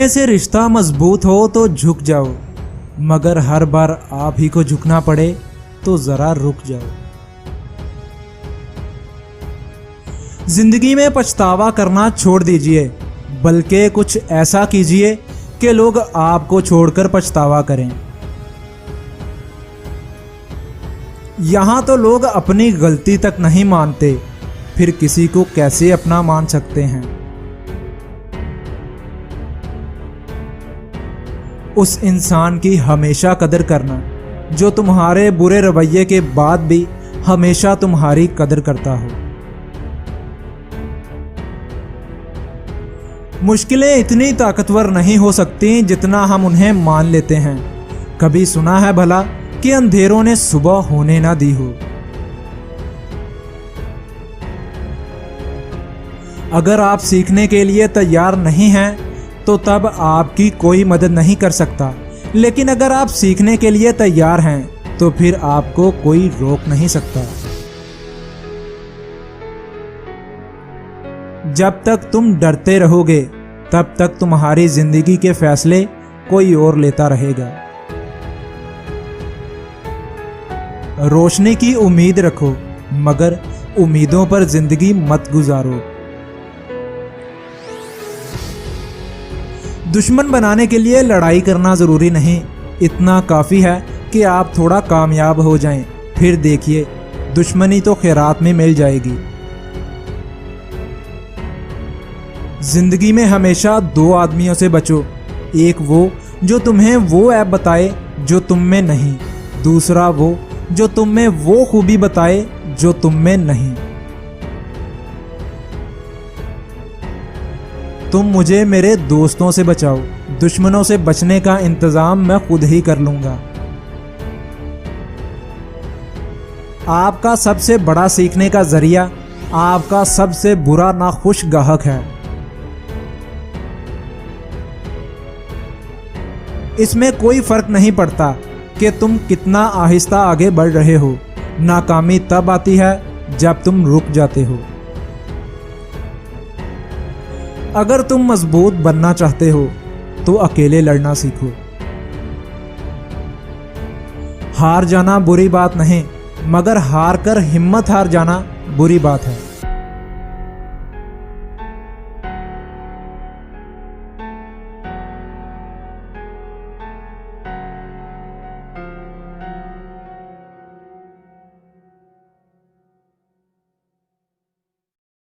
से रिश्ता मजबूत हो तो झुक जाओ, मगर हर बार आप ही को झुकना पड़े तो जरा रुक जाओ। जिंदगी में पछतावा करना छोड़ दीजिए, बल्कि कुछ ऐसा कीजिए कि लोग आपको छोड़कर पछतावा करें। यहां तो लोग अपनी गलती तक नहीं मानते, फिर किसी को कैसे अपना मान सकते हैं। उस इंसान की हमेशा कदर करना जो तुम्हारे बुरे रवैये के बाद भी हमेशा तुम्हारी कदर करता हो। मुश्किलें इतनी ताकतवर नहीं हो सकती जितना हम उन्हें मान लेते हैं। कभी सुना है भला कि अंधेरों ने सुबह होने ना दी हो। अगर आप सीखने के लिए तैयार नहीं हैं तो तब आपकी कोई मदद नहीं कर सकता, लेकिन अगर आप सीखने के लिए तैयार हैं तो फिर आपको कोई रोक नहीं सकता। जब तक तुम डरते रहोगे तब तक तुम्हारी जिंदगी के फैसले कोई और लेता रहेगा। रोशनी की उम्मीद रखो, मगर उम्मीदों पर जिंदगी मत गुजारो। दुश्मन बनाने के लिए लड़ाई करना जरूरी नहीं, इतना काफी है कि आप थोड़ा कामयाब हो जाएं, फिर देखिए दुश्मनी तो खैरात में मिल जाएगी। जिंदगी में हमेशा दो आदमियों से बचो, एक वो जो तुम्हें वो ऐप बताए जो तुम में नहीं, दूसरा वो जो तुम में वो खूबी बताए जो तुम में नहीं। तुम मुझे मेरे दोस्तों से बचाओ, दुश्मनों से बचने का इंतजाम मैं खुद ही कर लूंगा। आपका सबसे बड़ा सीखने का जरिया आपका सबसे बुरा नाखुश गाहक है। इसमें कोई फर्क नहीं पड़ता कि तुम कितना आहिस्ता आगे बढ़ रहे हो, नाकामी तब आती है जब तुम रुक जाते हो। अगर तुम मजबूत बनना चाहते हो तो अकेले लड़ना सीखो। हार जाना बुरी बात नहीं, मगर हार कर हिम्मत हार जाना बुरी बात है।